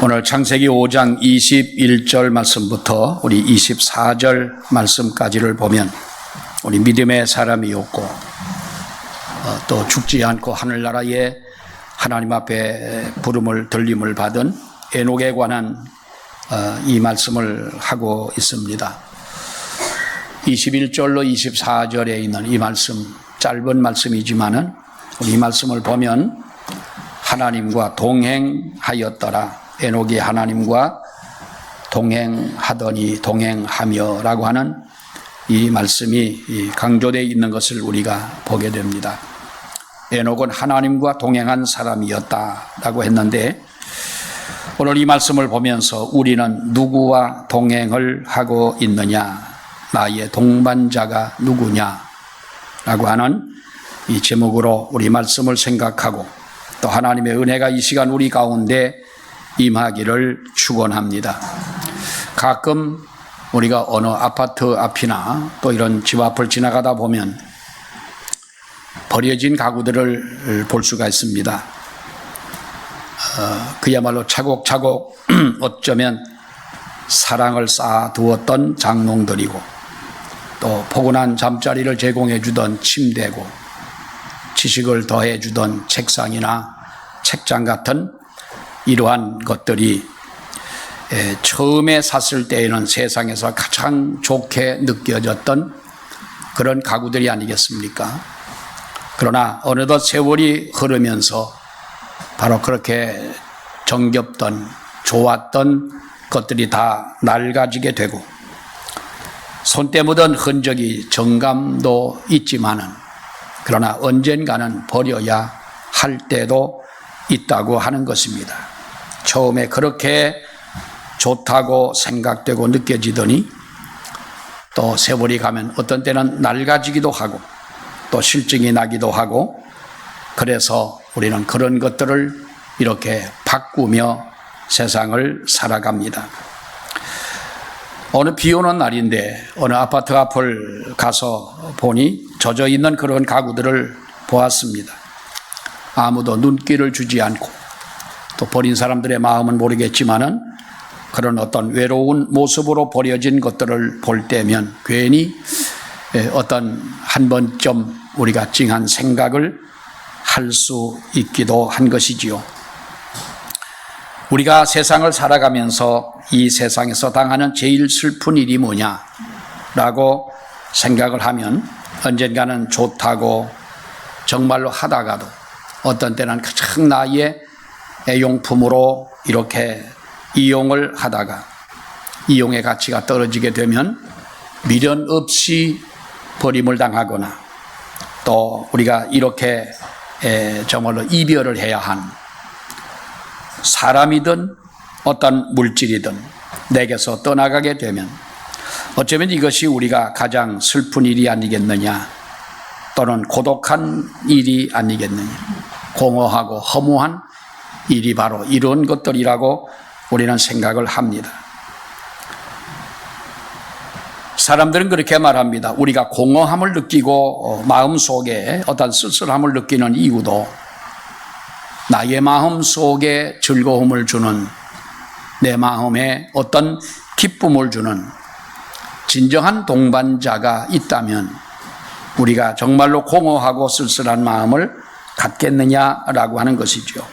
오늘 창세기 5장 21절 말씀부터 우리 24절 말씀까지를 보면 우리 믿음의 사람이었고 또 죽지 않고 하늘나라에 하나님 앞에 부름을 들림을 받은 에녹에 관한 이 말씀을 하고 있습니다. 21절로 24절에 있는 이 말씀, 짧은 말씀이지만은 우리 이 말씀을 보면 하나님과 동행하였더라. 에녹이 하나님과 동행하더니 동행하며 라고 하는 이 말씀이 강조되어 있는 것을 우리가 보게 됩니다. 에녹은 하나님과 동행한 사람이었다 라고 했는데, 오늘 이 말씀을 보면서 우리는 누구와 동행을 하고 있느냐, 나의 동반자가 누구냐 라고 하는 이 제목으로 우리 말씀을 생각하고 또 하나님의 은혜가 이 시간 우리 가운데 임하기를 축원합니다. 가끔 우리가 어느 아파트 앞이나 또 이런 집 앞을 지나가다 보면 버려진 가구들을 볼 수가 있습니다. 그야말로 차곡차곡 어쩌면 사랑을 쌓아두었던 장롱들이고 또 포근한 잠자리를 제공해 주던 침대고 지식을 더해 주던 책상이나 책장 같은 이러한 것들이 처음에 샀을 때에는 세상에서 가장 좋게 느껴졌던 그런 가구들이 아니겠습니까? 그러나 어느덧 세월이 흐르면서 바로 그렇게 정겹던 좋았던 것들이 다 낡아지게 되고 손때 묻은 흔적이 정감도 있지만은 그러나 언젠가는 버려야 할 때도 있다고 하는 것입니다. 처음에 그렇게 좋다고 생각되고 느껴지더니 또 세월이 가면 어떤 때는 낡아지기도 하고 또 실증이 나기도 하고, 그래서 우리는 그런 것들을 이렇게 바꾸며 세상을 살아갑니다. 어느 비 오는 날인데 어느 아파트 앞을 가서 보니 젖어 있는 그런 가구들을 보았습니다. 아무도 눈길을 주지 않고 또 버린 사람들의 마음은 모르겠지만은 그런 어떤 외로운 모습으로 버려진 것들을 볼 때면 괜히 어떤 한 번쯤 우리가 찡한 생각을 할 수 있기도 한 것이지요. 우리가 세상을 살아가면서 이 세상에서 당하는 제일 슬픈 일이 뭐냐라고 생각을 하면 언젠가는 좋다고 정말로 하다가도 어떤 때는 가장 나의 애용품으로 이렇게 이용을 하다가 이용의 가치가 떨어지게 되면 미련 없이 버림을 당하거나 또 우리가 이렇게 정말로 이별을 해야 한 사람이든 어떤 물질이든 내게서 떠나가게 되면 어쩌면 이것이 우리가 가장 슬픈 일이 아니겠느냐, 또는 고독한 일이 아니겠느냐, 공허하고 허무한 일이 바로 이런 것들이라고 우리는 생각을 합니다. 사람들은 그렇게 말합니다. 우리가 공허함을 느끼고 마음속에 어떤 쓸쓸함을 느끼는 이유도 나의 마음속에 즐거움을 주는, 내 마음에 어떤 기쁨을 주는 진정한 동반자가 있다면 우리가 정말로 공허하고 쓸쓸한 마음을 갖겠느냐라고 하는 것이죠.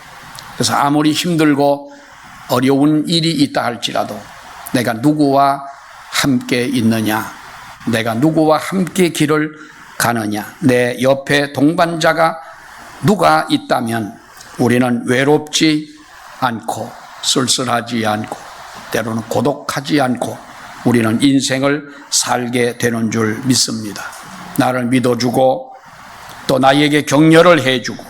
그래서 아무리 힘들고 어려운 일이 있다 할지라도 내가 누구와 함께 있느냐, 내가 누구와 함께 길을 가느냐, 내 옆에 동반자가 누가 있다면 우리는 외롭지 않고 쓸쓸하지 않고 때로는 고독하지 않고 우리는 인생을 살게 되는 줄 믿습니다. 나를 믿어주고 또 나에게 격려를 해주고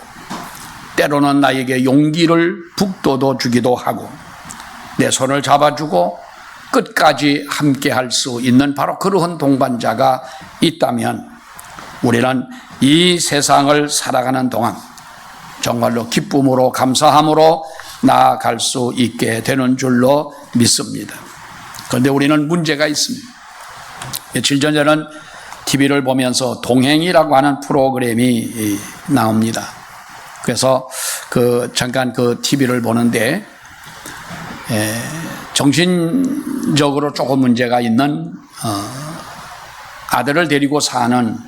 때로는 나에게 용기를 북돋워 주기도 하고 내 손을 잡아주고 끝까지 함께 할 수 있는 바로 그러한 동반자가 있다면 우리는 이 세상을 살아가는 동안 정말로 기쁨으로 감사함으로 나아갈 수 있게 되는 줄로 믿습니다. 그런데 우리는 문제가 있습니다. 며칠 전에는 TV를 보면서 동행이라고 하는 프로그램이 나옵니다. 그래서 잠깐 그 TV를 보는데 정신적으로 조금 문제가 있는 아들을 데리고 사는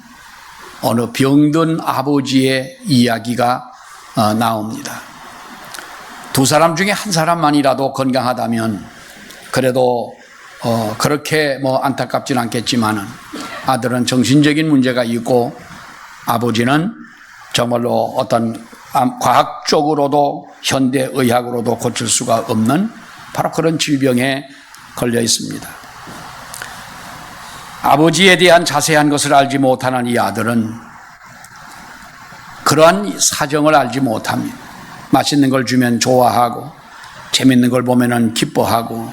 어느 병든 아버지의 이야기가 나옵니다. 두 사람 중에 한 사람만이라도 건강하다면 그래도 그렇게 안타깝진 않겠지만은 아들은 정신적인 문제가 있고 아버지는 정말로 어떤 과학적으로도 현대의학으로도 고칠 수가 없는 바로 그런 질병에 걸려 있습니다. 아버지에 대한 자세한 것을 알지 못하는 이 아들은 그러한 사정을 알지 못합니다. 맛있는 걸 주면 좋아하고 재밌는 걸 보면은 기뻐하고,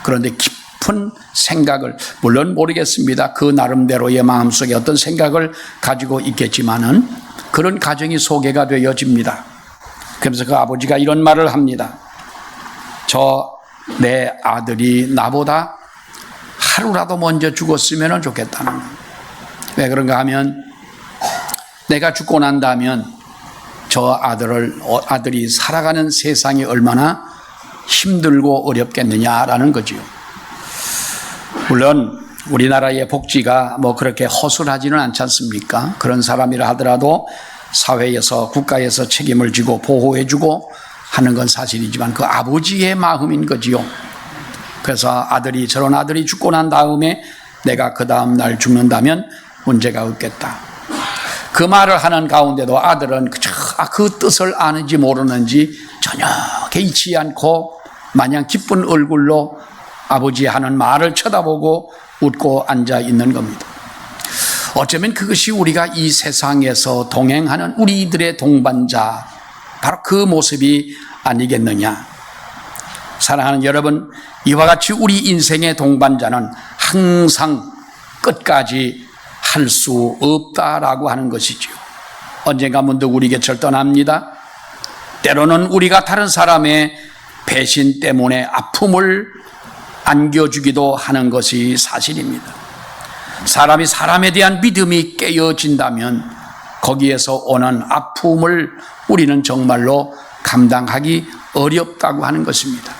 그런데 깊은 생각을, 물론 모르겠습니다. 그 나름대로의 마음속에 어떤 생각을 가지고 있겠지만은 그런 가정이 소개가 되어집니다. 그래서 그 아버지가 이런 말을 합니다. 내 아들이 나보다 하루라도 먼저 죽었으면 좋겠다는 거예요. 왜 그런가 하면 내가 죽고 난다면 저 아들이 살아가는 세상이 얼마나 힘들고 어렵겠느냐라는 거지요. 물론 우리나라의 복지가 그렇게 허술하지는 않지 않습니까? 그런 사람이라 하더라도 사회에서, 국가에서 책임을 지고 보호해주고 하는 건 사실이지만 그 아버지의 마음인 거지요. 그래서 저런 아들이 죽고 난 다음에 내가 그 다음 날 죽는다면 문제가 없겠다. 그 말을 하는 가운데도 아들은 그 뜻을 아는지 모르는지 전혀 개의치 않고 마냥 기쁜 얼굴로 아버지 하는 말을 쳐다보고 웃고 앉아 있는 겁니다. 어쩌면 그것이 우리가 이 세상에서 동행하는 우리들의 동반자, 바로 그 모습이 아니겠느냐. 사랑하는 여러분, 이와 같이 우리 인생의 동반자는 항상 끝까지 할 수 없다라고 하는 것이죠. 언젠가 문득 우리 곁을 떠납니다. 때로는 우리가 다른 사람의 배신 때문에 아픔을 안겨주기도 하는 것이 사실입니다. 사람이 사람에 대한 믿음이 깨어진다면 거기에서 오는 아픔을 우리는 정말로 감당하기 어렵다고 하는 것입니다.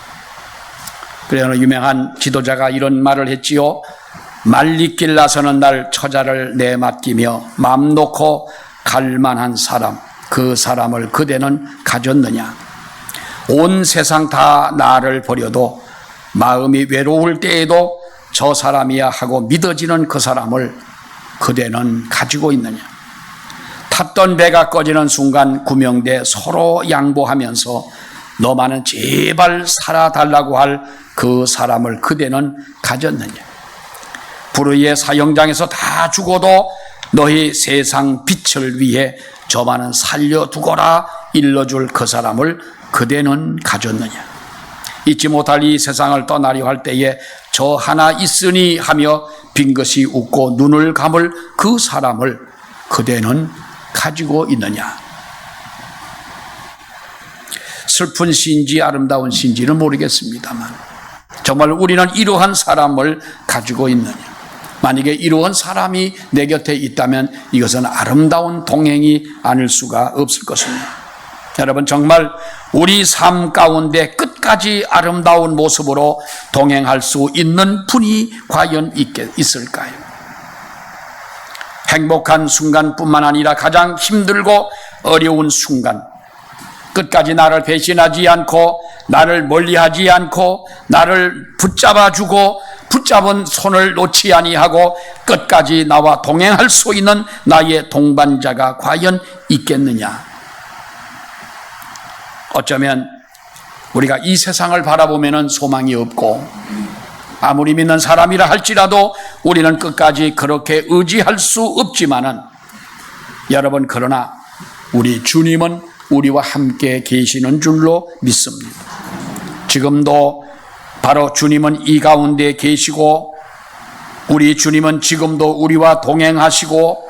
그래서 유명한 지도자가 이런 말을 했지요. 말리길 나서는 날 처자를 내맡기며 맘 놓고 갈 만한 사람, 그 사람을 그대는 가졌느냐. 온 세상 다 나를 버려도 마음이 외로울 때에도 저 사람이야 하고 믿어지는 그 사람을 그대는 가지고 있느냐. 탔던 배가 꺼지는 순간 구명대 서로 양보하면서 너만은 제발 살아달라고 할 그 사람을 그대는 가졌느냐. 불의의 사형장에서 다 죽어도 너희 세상 빛을 위해 저만은 살려두거라 일러줄 그 사람을 그대는 가졌느냐. 잊지 못할 이 세상을 떠나려 할 때에 저 하나 있으니 하며 빙긋이 웃고 눈을 감을 그 사람을 그대는 가지고 있느냐. 슬픈 시인지 아름다운 시인지는 모르겠습니다만 정말 우리는 이러한 사람을 가지고 있느냐. 만약에 이러한 사람이 내 곁에 있다면 이것은 아름다운 동행이 아닐 수가 없을 것입니다. 여러분, 정말 우리 삶 가운데 끝까지 아름다운 모습으로 동행할 수 있는 분이 과연 있을까요? 행복한 순간뿐만 아니라 가장 힘들고 어려운 순간, 끝까지 나를 배신하지 않고 나를 멀리하지 않고 나를 붙잡아주고 붙잡은 손을 놓지 아니하고 끝까지 나와 동행할 수 있는 나의 동반자가 과연 있겠느냐. 어쩌면 우리가 이 세상을 바라보면 소망이 없고 아무리 믿는 사람이라 할지라도 우리는 끝까지 그렇게 의지할 수 없지만은 여러분, 그러나 우리 주님은 우리와 함께 계시는 줄로 믿습니다. 지금도 바로 주님은 이 가운데 계시고 우리 주님은 지금도 우리와 동행하시고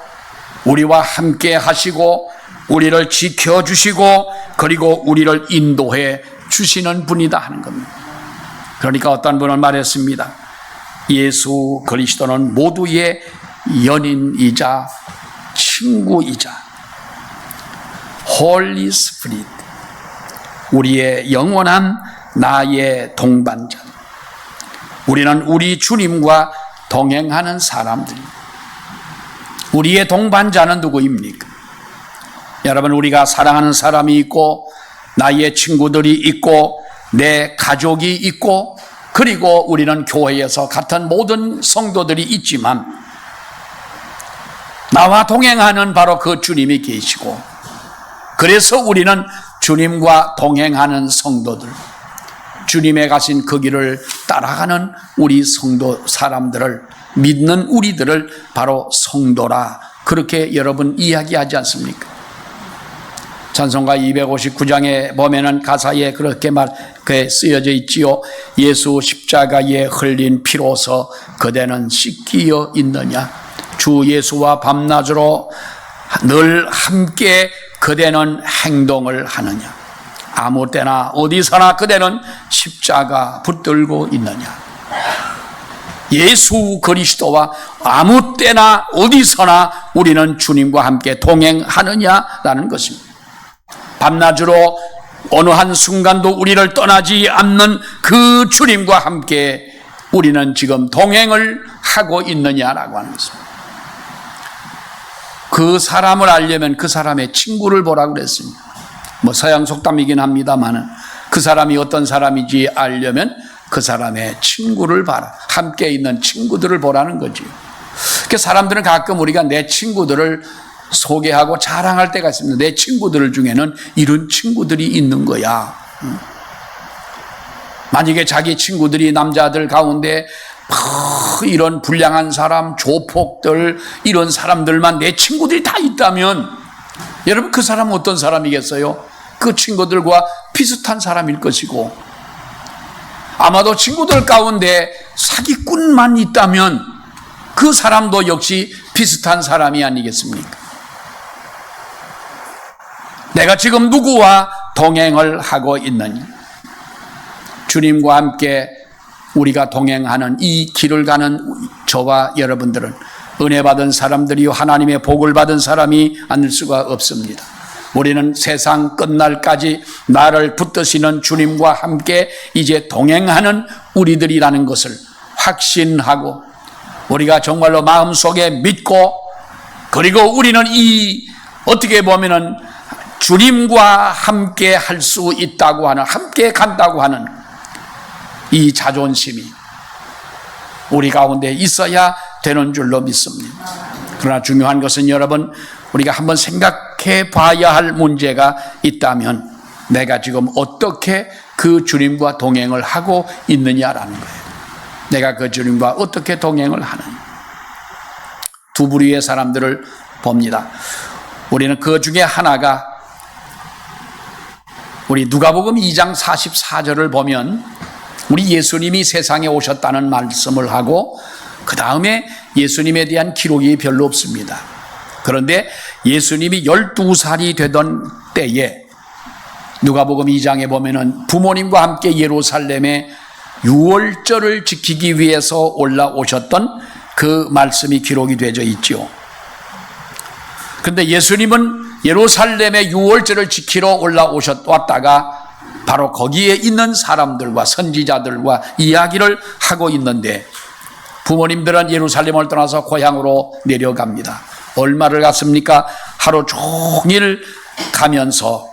우리와 함께 하시고 우리를 지켜주시고 그리고 우리를 인도해 주시는 분이다 하는 겁니다. 그러니까 어떤 분은 말했습니다. 예수 그리스도는 모두의 연인이자 친구이자 Holy Spirit, 우리의 영원한 나의 동반자. 우리는 우리 주님과 동행하는 사람들입니다. 우리의 동반자는 누구입니까? 여러분, 우리가 사랑하는 사람이 있고 나의 친구들이 있고 내 가족이 있고 그리고 우리는 교회에서 같은 모든 성도들이 있지만 나와 동행하는 바로 그 주님이 계시고, 그래서 우리는 주님과 동행하는 성도들, 주님의 가신 그 길을 따라가는 우리 성도 사람들을, 믿는 우리들을 바로 성도라 그렇게 여러분 이야기하지 않습니까? 찬송가 259장에 보면은 가사에 그렇게 쓰여져 있지요. 예수 십자가에 흘린 피로서 그대는 씻기어 있느냐. 주 예수와 밤낮으로 늘 함께 그대는 행동을 하느냐. 아무 때나 어디서나 그대는 십자가 붙들고 있느냐. 예수 그리스도와 아무 때나 어디서나 우리는 주님과 함께 동행하느냐라는 것입니다. 밤낮으로 어느 한 순간도 우리를 떠나지 않는 그 주님과 함께 우리는 지금 동행을 하고 있느냐라고 하는 것입니다. 그 사람을 알려면 그 사람의 친구를 보라고 그랬습니다. 서양 속담이긴 합니다만 그 사람이 어떤 사람인지 알려면 그 사람의 친구를 봐라. 함께 있는 친구들을 보라는 거지. 그러니까 사람들은 가끔 우리가 내 친구들을 소개하고 자랑할 때가 있습니다. 내 친구들 중에는 이런 친구들이 있는 거야. 만약에 자기 친구들이 남자들 가운데 이런 불량한 사람, 조폭들, 이런 사람들만 내 친구들이 다 있다면 여러분 그 사람은 어떤 사람이겠어요? 그 친구들과 비슷한 사람일 것이고, 아마도 친구들 가운데 사기꾼만 있다면 그 사람도 역시 비슷한 사람이 아니겠습니까? 내가 지금 누구와 동행을 하고 있느냐? 주님과 함께 우리가 동행하는 이 길을 가는 저와 여러분들은 은혜 받은 사람들이요, 하나님의 복을 받은 사람이 아닐 수가 없습니다. 우리는 세상 끝날까지 나를 붙드시는 주님과 함께 이제 동행하는 우리들이라는 것을 확신하고, 우리가 정말로 마음속에 믿고, 그리고 우리는 이 어떻게 보면은 주님과 함께 할 수 있다고 하는, 함께 간다고 하는 이 자존심이 우리 가운데 있어야 되는 줄로 믿습니다. 그러나 중요한 것은 여러분, 우리가 한번 생각해 봐야 할 문제가 있다면 내가 지금 어떻게 그 주님과 동행을 하고 있느냐라는 거예요. 내가 그 주님과 어떻게 동행을 하느냐. 두 부류의 사람들을 봅니다. 우리는 그 중에 하나가, 우리 누가복음 2장 44절을 보면 우리 예수님이 세상에 오셨다는 말씀을 하고 그 다음에 예수님에 대한 기록이 별로 없습니다. 그런데 예수님이 12살이 되던 때에 누가복음 2장에 보면은 부모님과 함께 예루살렘에 유월절을 지키기 위해서 올라오셨던 그 말씀이 기록이 되어 있죠. 그런데 예수님은 예루살렘에 유월절을 지키러 왔다가 바로 거기에 있는 사람들과 선지자들과 이야기를 하고 있는데, 부모님들은 예루살렘을 떠나서 고향으로 내려갑니다. 얼마를 갔습니까? 하루 종일 가면서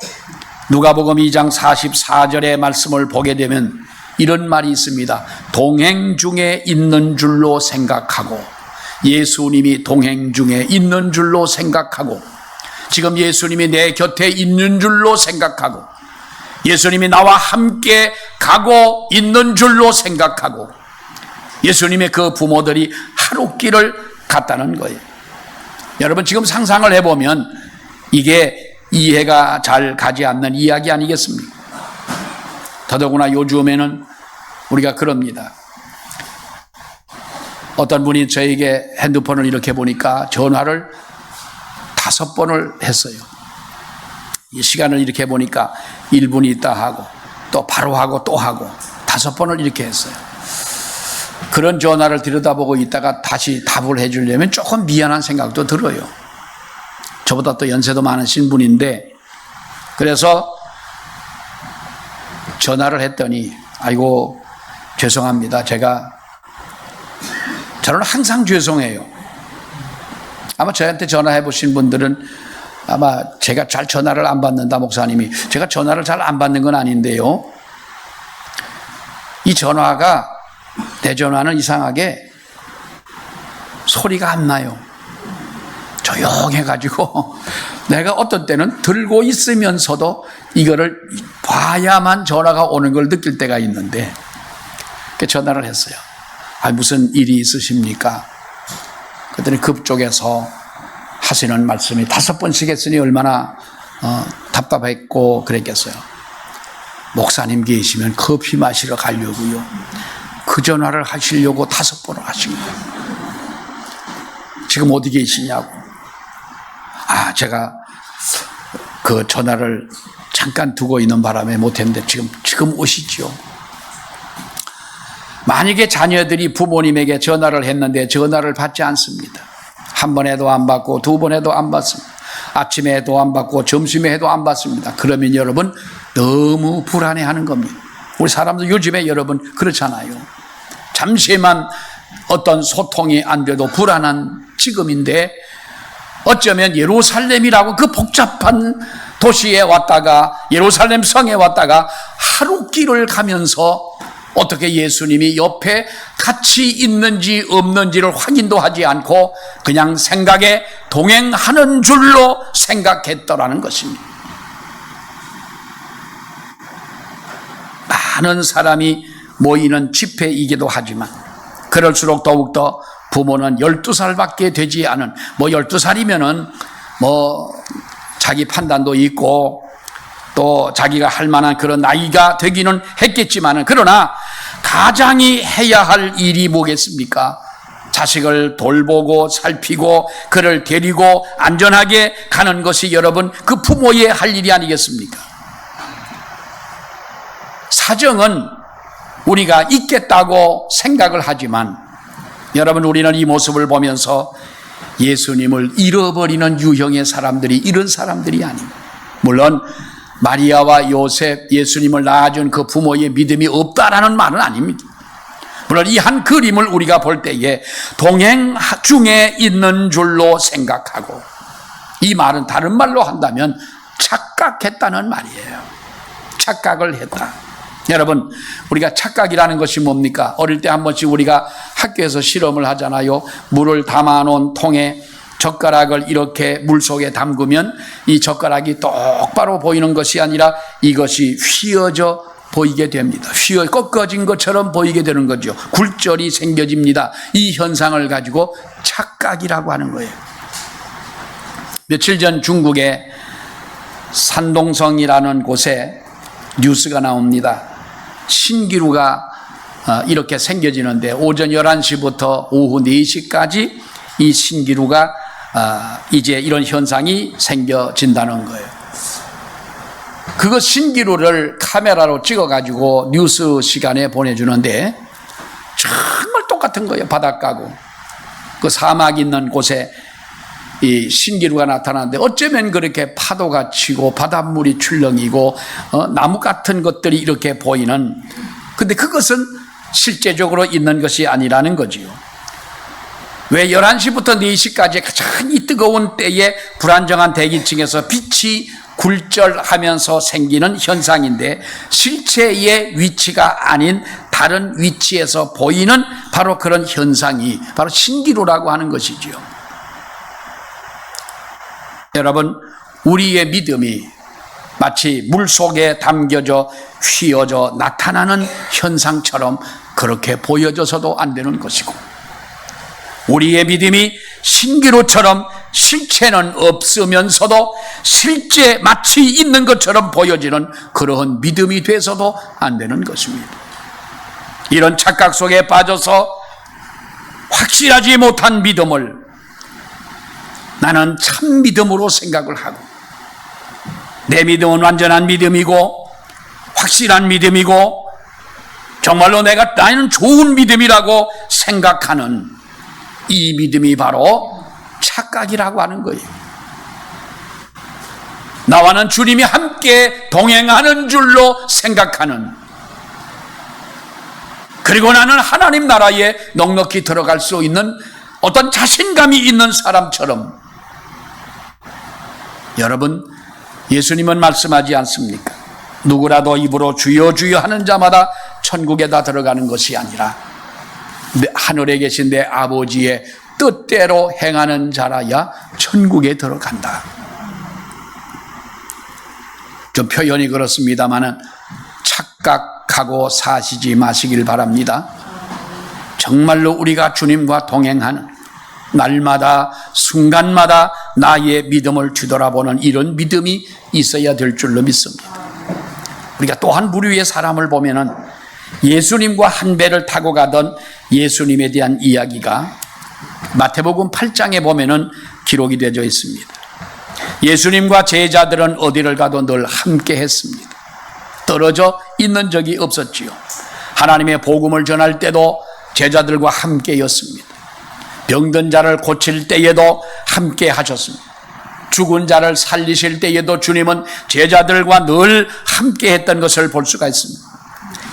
누가복음 2장 44절의 말씀을 보게 되면 이런 말이 있습니다. 동행 중에 있는 줄로 생각하고, 예수님이 동행 중에 있는 줄로 생각하고, 지금 예수님이 내 곁에 있는 줄로 생각하고, 예수님이 나와 함께 가고 있는 줄로 생각하고, 예수님의 그 부모들이 하룻길을 갔다는 거예요. 여러분, 지금 상상을 해보면 이게 이해가 잘 가지 않는 이야기 아니겠습니까? 더더구나 요즘에는 우리가 그럽니다. 어떤 분이 저에게 핸드폰을 이렇게 보니까 전화를 5번을 했어요. 이 시간을 이렇게 보니까 1분이 있다 하고 또 바로 하고 또 하고 5번을 이렇게 했어요. 그런 전화를 들여다보고 있다가 다시 답을 해주려면 조금 미안한 생각도 들어요. 저보다 또 연세도 많으신 분인데, 그래서 전화를 했더니 아이고 죄송합니다. 저는 항상 죄송해요. 아마 저한테 전화해 보신 분들은 아마 제가 잘 전화를 안 받는다, 목사님이. 제가 전화를 잘 안 받는 건 아닌데요. 이 전화가, 내 전화는 이상하게 소리가 안 나요. 조용해가지고 내가 어떤 때는 들고 있으면서도 이거를 봐야만 전화가 오는 걸 느낄 때가 있는데, 전화를 했어요. 무슨 일이 있으십니까? 그랬더니 그쪽에서 하시는 말씀이 5번씩 했으니 얼마나 답답했고 그랬겠어요. 목사님 계시면 커피 마시러 가려고요. 그 전화를 하시려고 5번을 하신 거예요. 지금 어디 계시냐고. 제가 그 전화를 잠깐 두고 있는 바람에 못했는데 지금 오시죠. 만약에 자녀들이 부모님에게 전화를 했는데 전화를 받지 않습니다. 한 번 해도 안 받고 2번 해도 안 받습니다. 아침에 해도 안 받고 점심에 해도 안 받습니다. 그러면 여러분 너무 불안해하는 겁니다. 우리 사람들 요즘에 여러분 그렇잖아요. 잠시만 어떤 소통이 안 돼도 불안한 지금인데, 어쩌면 예루살렘이라고 그 복잡한 도시에 왔다가, 예루살렘 성에 왔다가 하루 길을 가면서 어떻게 예수님이 옆에 같이 있는지 없는지를 확인도 하지 않고 그냥 생각에 동행하는 줄로 생각했더라는 것입니다. 많은 사람이 모이는 집회이기도 하지만 그럴수록 더욱더 부모는 12살밖에 되지 않은, 12살이면은 자기 판단도 있고 또 자기가 할 만한 그런 나이가 되기는 했겠지만은, 그러나 가장이 해야 할 일이 뭐겠습니까? 자식을 돌보고 살피고 그를 데리고 안전하게 가는 것이 여러분 그 부모의 할 일이 아니겠습니까? 사정은 우리가 있겠다고 생각을 하지만, 여러분 우리는 이 모습을 보면서 예수님을 잃어버리는 유형의 사람들이 이런 사람들이 아닙니다. 물론 마리아와 요셉, 예수님을 낳아준 그 부모의 믿음이 없다라는 말은 아닙니다. 물론 이 한 그림을 우리가 볼 때에 동행 중에 있는 줄로 생각하고, 이 말은 다른 말로 한다면 착각했다는 말이에요. 착각을 했다. 여러분, 우리가 착각이라는 것이 뭡니까? 어릴 때 한 번씩 우리가 학교에서 실험을 하잖아요. 물을 담아놓은 통에 젓가락을 이렇게 물속에 담그면 이 젓가락이 똑바로 보이는 것이 아니라 이것이 휘어져 보이게 됩니다. 꺾어진 것처럼 보이게 되는 거죠. 굴절이 생겨집니다. 이 현상을 가지고 착각이라고 하는 거예요. 며칠 전 중국의 산동성이라는 곳에 뉴스가 나옵니다. 신기루가 이렇게 생겨지는데 오전 11시부터 오후 4시까지 이 신기루가 이제 이런 현상이 생겨진다는 거예요. 그거 신기루를 카메라로 찍어가지고 뉴스 시간에 보내주는데 정말 똑같은 거예요. 바닷가고 그 사막 있는 곳에 이 신기루가 나타나는데 어쩌면 그렇게 파도가 치고 바닷물이 출렁이고 나무 같은 것들이 이렇게 보이는, 근데 그것은 실제적으로 있는 것이 아니라는 거지요. 왜 11시부터 4시까지 가장 이 뜨거운 때에 불안정한 대기층에서 빛이 굴절하면서 생기는 현상인데, 실체의 위치가 아닌 다른 위치에서 보이는 바로 그런 현상이 바로 신기루라고 하는 것이지요. 여러분, 우리의 믿음이 마치 물속에 담겨져 휘어져 나타나는 현상처럼 그렇게 보여져서도 안 되는 것이고, 우리의 믿음이 신기루처럼 실체는 없으면서도 실제 마치 있는 것처럼 보여지는 그러한 믿음이 돼서도 안 되는 것입니다. 이런 착각 속에 빠져서 확실하지 못한 믿음을 나는 참 믿음으로 생각을 하고, 내 믿음은 완전한 믿음이고 확실한 믿음이고 정말로 나는 좋은 믿음이라고 생각하는 이 믿음이 바로 착각이라고 하는 거예요. 나와는 주님이 함께 동행하는 줄로 생각하는, 그리고 나는 하나님 나라에 넉넉히 들어갈 수 있는 어떤 자신감이 있는 사람처럼, 여러분, 예수님은 말씀하지 않습니까? 누구라도 입으로 주여 주여 하는 자마다 천국에 다 들어가는 것이 아니라 하늘에 계신 내 아버지의 뜻대로 행하는 자라야 천국에 들어간다. 좀 표현이 그렇습니다마는 착각하고 사시지 마시길 바랍니다. 정말로 우리가 주님과 동행하는, 날마다 순간마다 나의 믿음을 뒤돌아보는 이런 믿음이 있어야 될 줄로 믿습니다. 우리가 또 한 부류의 사람을 보면은 예수님과 한 배를 타고 가던 예수님에 대한 이야기가 마태복음 8장에 보면은 기록이 되어 있습니다. 예수님과 제자들은 어디를 가도 늘 함께 했습니다. 떨어져 있는 적이 없었지요. 하나님의 복음을 전할 때도 제자들과 함께였습니다. 병든 자를 고칠 때에도 함께 하셨습니다. 죽은 자를 살리실 때에도 주님은 제자들과 늘 함께 했던 것을 볼 수가 있습니다.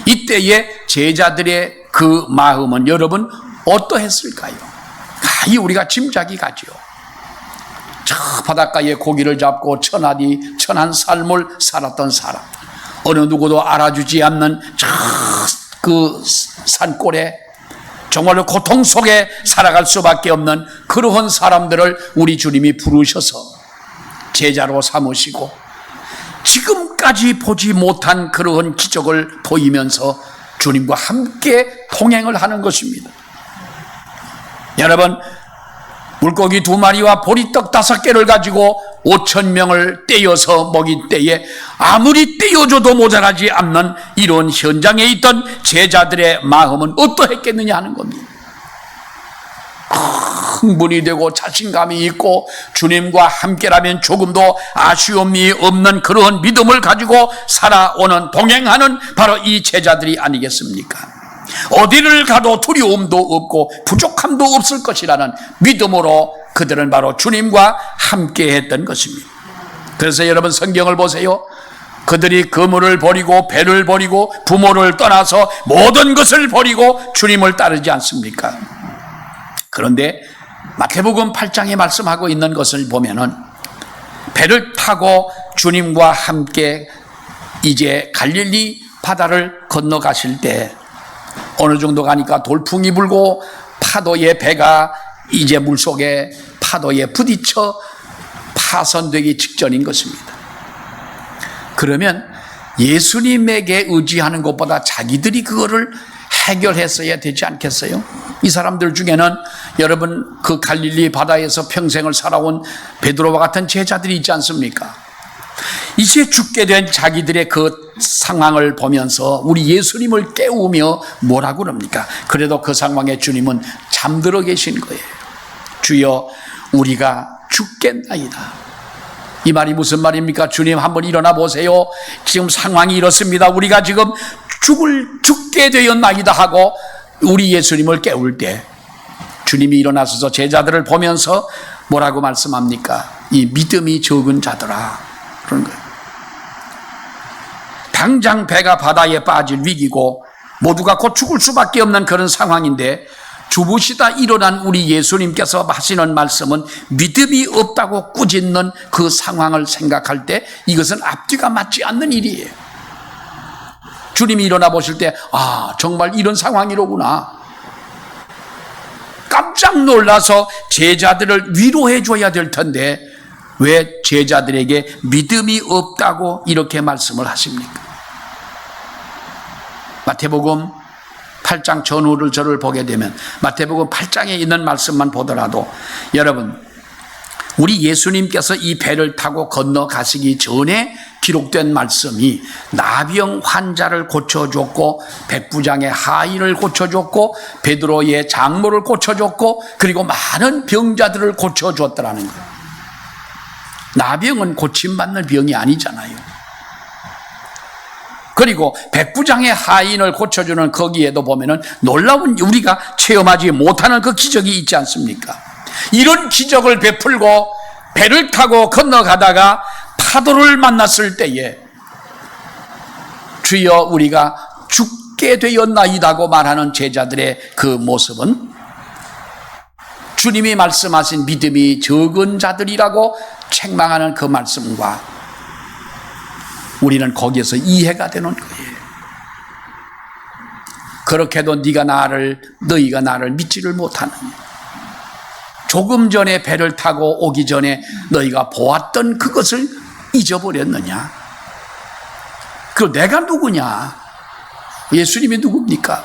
이때의 제자들의 그 마음은 여러분 어떠했을까요? 가히 우리가 짐작이 가지요. 저 바닷가에 고기를 잡고 천한 삶을 살았던 사람, 어느 누구도 알아주지 않는 저 그 산골에 정말로 고통 속에 살아갈 수밖에 없는 그러한 사람들을 우리 주님이 부르셔서 제자로 삼으시고 지금까지 보지 못한 그러한 기적을 보이면서 주님과 함께 동행을 하는 것입니다. 여러분, 물고기 2마리와 보리떡 5개를 가지고 5,000명을 떼어서 먹일 때에 아무리 떼어줘도 모자라지 않는 이런 현장에 있던 제자들의 마음은 어떠했겠느냐 하는 겁니다. 흥분이 되고 자신감이 있고 주님과 함께라면 조금도 아쉬움이 없는 그런 믿음을 가지고 살아오는, 동행하는 바로 이 제자들이 아니겠습니까? 어디를 가도 두려움도 없고 부족함도 없을 것이라는 믿음으로 그들은 바로 주님과 함께 했던 것입니다. 그래서 여러분 성경을 보세요. 그들이 그물을 버리고 배를 버리고 부모를 떠나서 모든 것을 버리고 주님을 따르지 않습니까? 그런데 마태복음 8장에 말씀하고 있는 것을 보면은 배를 타고 주님과 함께 이제 갈릴리 바다를 건너가실 때 어느 정도 가니까 돌풍이 불고 파도에 배가 이제 물속에 파도에 부딪혀 파손되기 직전인 것입니다. 그러면 예수님에게 의지하는 것보다 자기들이 그거를 해결했어야 되지 않겠어요? 이 사람들 중에는 여러분 그 갈릴리 바다에서 평생을 살아온 베드로와 같은 제자들이 있지 않습니까? 이제 죽게 된 자기들의 그 상황을 보면서 우리 예수님을 깨우며 뭐라고 그럽니까? 그래도 그 상황에 주님은 잠들어 계신 거예요. 주여 우리가 죽겠나이다. 이 말이 무슨 말입니까? 주님 한번 일어나 보세요. 지금 상황이 이렇습니다. 우리가 지금 죽게 되었나이다 하고 우리 예수님을 깨울 때 주님이 일어나셔서 제자들을 보면서 뭐라고 말씀합니까? 이 믿음이 적은 자들아, 그런 거예요. 당장 배가 바다에 빠질 위기고 모두가 곧 죽을 수밖에 없는 그런 상황인데 주무시다 일어난 우리 예수님께서 하시는 말씀은 믿음이 없다고 꾸짖는 그 상황을 생각할 때 이것은 앞뒤가 맞지 않는 일이에요. 주님이 일어나 보실 때 정말 이런 상황이로구나. 깜짝 놀라서 제자들을 위로해 줘야 될 텐데 왜 제자들에게 믿음이 없다고 이렇게 말씀을 하십니까? 마태복음 8장 전후를 저를 보게 되면 마태복음 8장에 있는 말씀만 보더라도 여러분 우리 예수님께서 이 배를 타고 건너가시기 전에 기록된 말씀이 나병 환자를 고쳐줬고 백부장의 하인을 고쳐줬고 베드로의 장모를 고쳐줬고 그리고 많은 병자들을 고쳐줬더라는 거예요. 나병은 고침받는 병이 아니잖아요. 그리고 백부장의 하인을 고쳐주는 거기에도 보면은 놀라운 우리가 체험하지 못하는 그 기적이 있지 않습니까? 이런 기적을 베풀고 배를 타고 건너가다가 파도를 만났을 때에 주여 우리가 죽게 되었나이다고 말하는 제자들의 그 모습은 주님이 말씀하신 믿음이 적은 자들이라고 책망하는 그 말씀과 우리는 거기에서 이해가 되는 거예요. 그렇게도 너희가 나를 믿지를 못하느냐. 조금 전에 배를 타고 오기 전에 너희가 보았던 그것을 잊어버렸느냐. 그리고 내가 누구냐. 예수님이 누굽니까?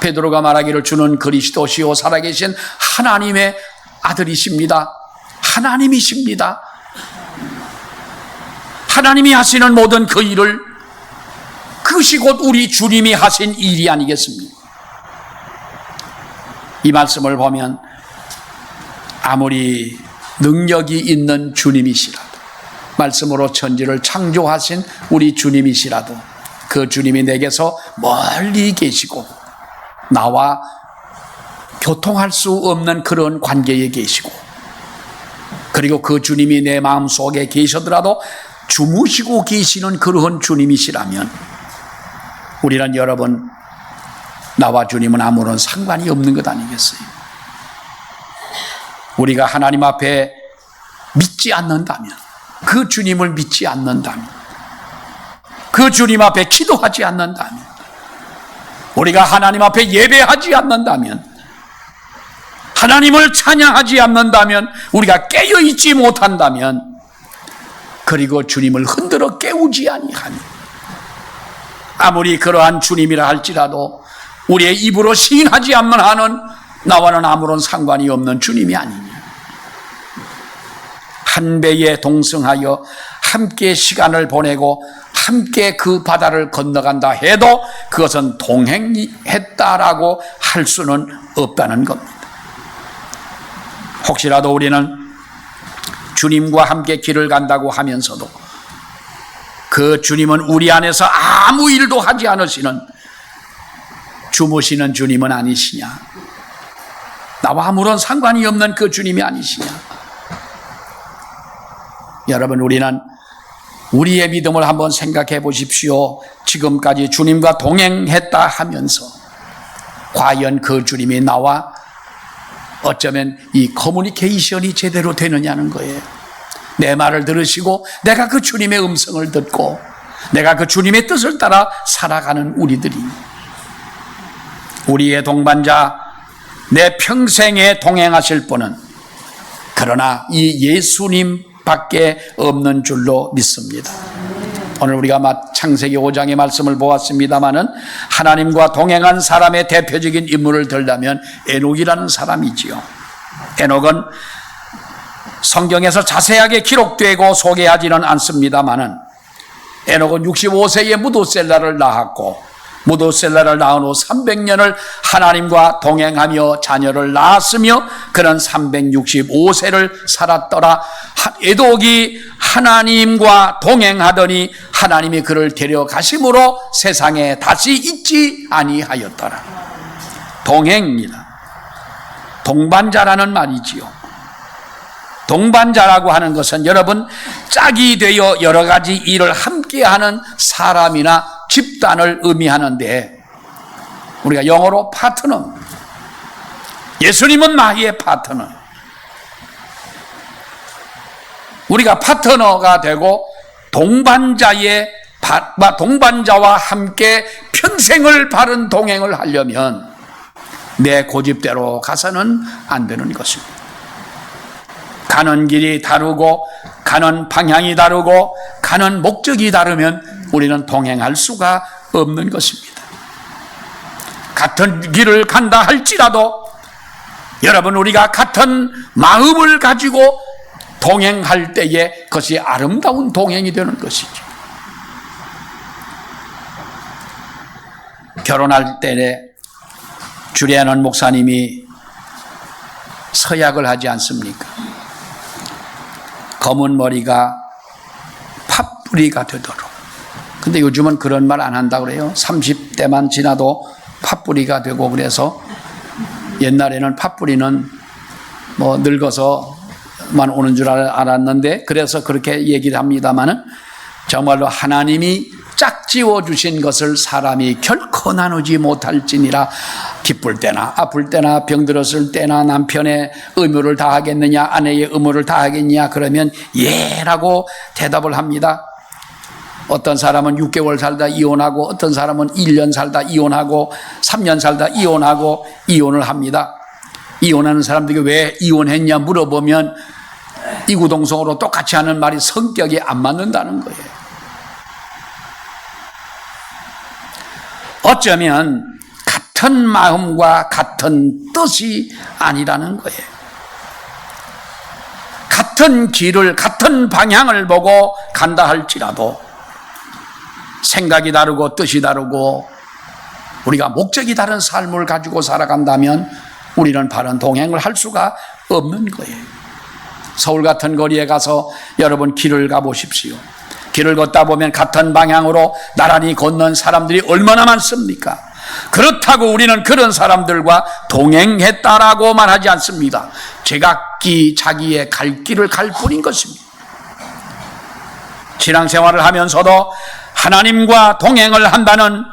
베드로가 말하기를 주는 그리스도시요 살아계신 하나님의 아들이십니다. 하나님이십니다. 하나님이 하시는 모든 그 일을, 그것이 곧 우리 주님이 하신 일이 아니겠습니까? 이 말씀을 보면 아무리 능력이 있는 주님이시라도, 말씀으로 천지를 창조하신 우리 주님이시라도 그 주님이 내게서 멀리 계시고 나와 교통할 수 없는 그런 관계에 계시고, 그리고 그 주님이 내 마음속에 계시더라도 주무시고 계시는 그러한 주님이시라면 우리는 여러분, 나와 주님은 아무런 상관이 없는 것 아니겠어요? 우리가 하나님 앞에 믿지 않는다면, 그 주님을 믿지 않는다면, 그 주님 앞에 기도하지 않는다면, 우리가 하나님 앞에 예배하지 않는다면, 하나님을 찬양하지 않는다면, 우리가 깨어있지 못한다면, 그리고 주님을 흔들어 깨우지 아니하니, 아무리 그러한 주님이라 할지라도 우리의 입으로 시인하지 않는 한은 나와는 아무런 상관이 없는 주님이 아니냐. 한 배에 동승하여 함께 시간을 보내고 함께 그 바다를 건너간다 해도 그것은 동행했다라고 할 수는 없다는 겁니다. 혹시라도 우리는 주님과 함께 길을 간다고 하면서도 그 주님은 우리 안에서 아무 일도 하지 않으시는, 주무시는 주님은 아니시냐? 나와 아무런 상관이 없는 그 주님이 아니시냐? 여러분, 우리는 우리의 믿음을 한번 생각해 보십시오. 지금까지 주님과 동행했다 하면서 과연 그 주님이 나와 어쩌면 이 커뮤니케이션이 제대로 되느냐는 거예요. 내 말을 들으시고 내가 그 주님의 음성을 듣고 내가 그 주님의 뜻을 따라 살아가는 우리들이, 우리의 동반자, 내 평생에 동행하실 분은 그러나 이 예수님밖에 없는 줄로 믿습니다. 오늘 우리가 창세기 5장의 말씀을 보았습니다마는 하나님과 동행한 사람의 대표적인 인물을 들자면 에녹이라는 사람이지요. 에녹은 성경에서 자세하게 기록되고 소개하지는 않습니다마는 에녹은 65세에 무두셀라를 낳았고, 무두셀라를 낳은 후 300년을 하나님과 동행하며 자녀를 낳았으며 그는 365세를 살았더라. 에녹이 하나님과 동행하더니 하나님이 그를 데려가심으로 세상에 다시 있지 아니하였더라. 동행이다. 동반자라는 말이지요. 동반자라고 하는 것은 여러분, 짝이 되어 여러 가지 일을 함께하는 사람이나 집단을 의미하는데, 우리가 영어로 파트너, 예수님은 나의 파트너. 우리가 파트너가 되고 동반자와 함께 평생을 바른 동행을 하려면 내 고집대로 가서는 안 되는 것입니다. 가는 길이 다르고 가는 방향이 다르고 가는 목적이 다르면 우리는 동행할 수가 없는 것입니다. 같은 길을 간다 할지라도 여러분, 우리가 같은 마음을 가지고 동행할 때에 그것이 아름다운 동행이 되는 것이죠. 결혼할 때 주례하는 목사님이 서약을 하지 않습니까? 검은 머리가 팥뿌리가 되도록. 근데 요즘은 그런 말 안 한다고 그래요. 30대만 지나도 팥뿌리가 되고, 그래서 옛날에는 팥뿌리는 뭐 늙어서 오는 줄 알았는데, 그래서 그렇게 얘기를 합니다마는 정말로 하나님이 짝지어 주신 것을 사람이 결코 나누지 못할지니라. 기쁠 때나 아플 때나 병들었을 때나 남편의 의무를 다하겠느냐, 아내의 의무를 다하겠느냐 그러면 예라고 대답을 합니다. 어떤 사람은 6개월 살다 이혼하고, 어떤 사람은 1년 살다 이혼하고, 3년 살다 이혼하고, 이혼을 합니다. 이혼하는 사람들에게 왜 이혼했냐 물어보면 이구동성으로 똑같이 하는 말이 성격이 안 맞는다는 거예요. 어쩌면 같은 마음과 같은 뜻이 아니라는 거예요. 같은 길을, 같은 방향을 보고 간다 할지라도 생각이 다르고 뜻이 다르고 우리가 목적이 다른 삶을 가지고 살아간다면 우리는 바른 동행을 할 수가 없는 거예요. 서울 같은 거리에 가서 여러분 길을 가보십시오. 길을 걷다 보면 같은 방향으로 나란히 걷는 사람들이 얼마나 많습니까? 그렇다고 우리는 그런 사람들과 동행했다라고 말하지 않습니다. 제각기 자기의 갈 길을 갈 뿐인 것입니다. 신앙생활을 하면서도 하나님과 동행을 한다는,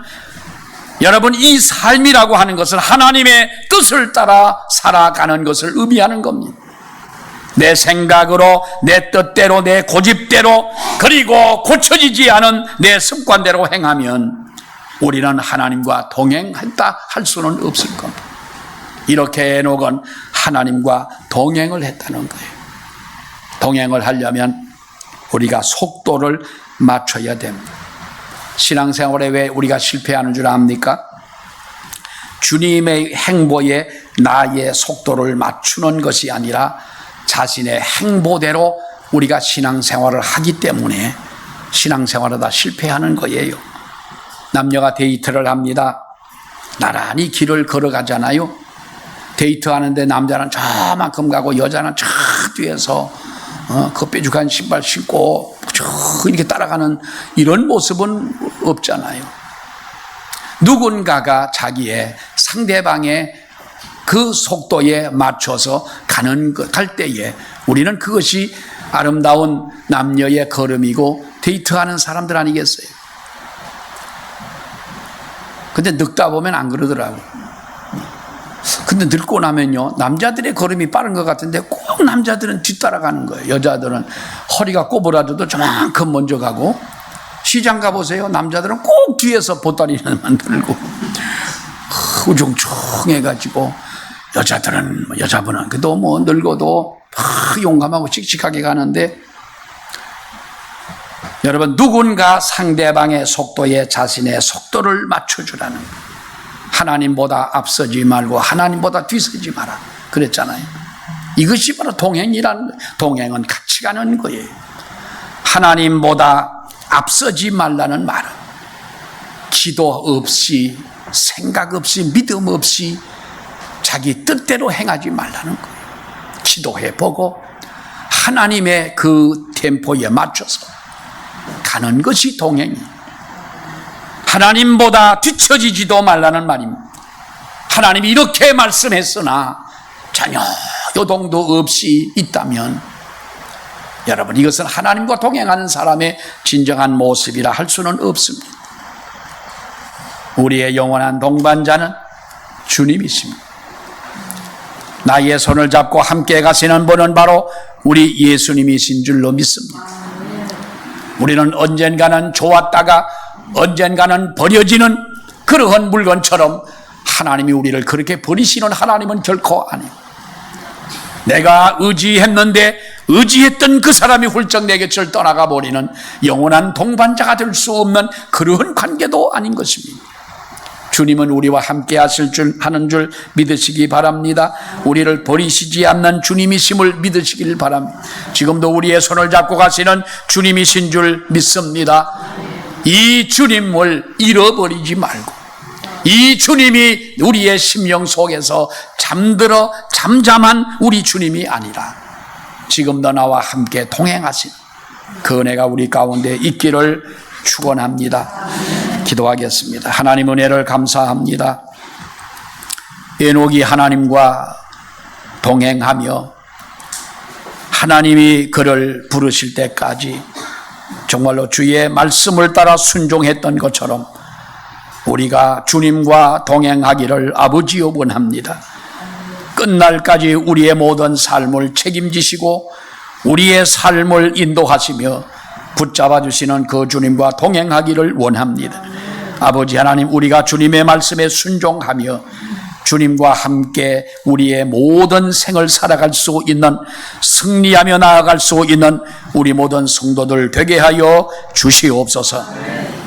여러분, 이 삶이라고 하는 것은 하나님의 뜻을 따라 살아가는 것을 의미하는 겁니다. 내 생각으로, 내 뜻대로, 내 고집대로, 그리고 고쳐지지 않은 내 습관대로 행하면 우리는 하나님과 동행했다 할 수는 없을 겁니다. 이렇게 에녹은 하나님과 동행을 했다는 거예요. 동행을 하려면 우리가 속도를 맞춰야 됩니다. 신앙생활에 왜 우리가 실패하는 줄 압니까? 주님의 행보에 나의 속도를 맞추는 것이 아니라 자신의 행보대로 우리가 신앙생활을 하기 때문에 신앙생활하다 실패하는 거예요. 남녀가 데이트를 합니다. 나란히 길을 걸어가잖아요. 데이트하는데 남자는 저만큼 가고 여자는 저 뒤에서 그 뾰족한 신발 신고 이렇게 따라가는 이런 모습은 없잖아요. 누군가가 자기의 상대방의 그 속도에 맞춰서 갈 때에 우리는 그것이 아름다운 남녀의 걸음이고 데이트하는 사람들 아니겠어요? 근데 늙다 보면 안 그러더라고요. 근데 늙고 나면요, 남자들의 걸음이 빠른 것 같은데 꼭 남자들은 뒤따라가는 거예요. 여자들은 허리가 꼬부라져도 저만큼 먼저 가고, 시장 가보세요. 남자들은 꼭 뒤에서 보따리만 들고 우중충해가지고, 여자분은 그래도 뭐 늙어도 용감하고 씩씩하게 가는데, 여러분, 누군가 상대방의 속도에 자신의 속도를 맞춰주라는 거예요. 하나님보다 앞서지 말고 하나님보다 뒤서지 마라 그랬잖아요. 이것이 바로 동행이라는 거예요. 동행은 같이 가는 거예요. 하나님보다 앞서지 말라는 말은 기도 없이, 생각 없이, 믿음 없이 자기 뜻대로 행하지 말라는 거예요. 기도해보고 하나님의 그 템포에 맞춰서 가는 것이 동행이에요. 하나님보다 뒤처지지도 말라는 말입니다. 하나님이 이렇게 말씀했으나 전혀 요동도 없이 있다면, 여러분, 이것은 하나님과 동행하는 사람의 진정한 모습이라 할 수는 없습니다. 우리의 영원한 동반자는 주님이십니다. 나의 손을 잡고 함께 가시는 분은 바로 우리 예수님이신 줄로 믿습니다. 우리는 언젠가는 좋았다가 언젠가는 버려지는 그러한 물건처럼 하나님이 우리를 그렇게 버리시는 하나님은 결코 아니에요. 내가 의지했는데 의지했던 그 사람이 훌쩍 내 곁을 떠나가 버리는 영원한 동반자가 될 수 없는 그러한 관계도 아닌 것입니다. 주님은 우리와 함께 하는 줄 믿으시기 바랍니다. 우리를 버리시지 않는 주님이심을 믿으시길 바랍니다. 지금도 우리의 손을 잡고 가시는 주님이신 줄 믿습니다. 이 주님을 잃어버리지 말고, 이 주님이 우리의 심령 속에서 잠잠한 우리 주님이 아니라 지금도 나와 함께 동행하신 그 은혜가 우리 가운데 있기를 축원합니다. 기도하겠습니다. 하나님 은혜를 감사합니다. 에녹이 하나님과 동행하며 하나님이 그를 부르실 때까지 정말로 주의 말씀을 따라 순종했던 것처럼 우리가 주님과 동행하기를 아버지여 원합니다. 끝날까지 우리의 모든 삶을 책임지시고 우리의 삶을 인도하시며 붙잡아 주시는 그 주님과 동행하기를 원합니다. 아버지 하나님, 우리가 주님의 말씀에 순종하며 주님과 함께 우리의 모든 생을 살아갈 수 있는, 승리하며 나아갈 수 있는 우리 모든 성도들 되게 하여 주시옵소서.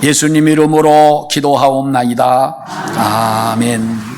예수님 이름으로 기도하옵나이다. 아멘.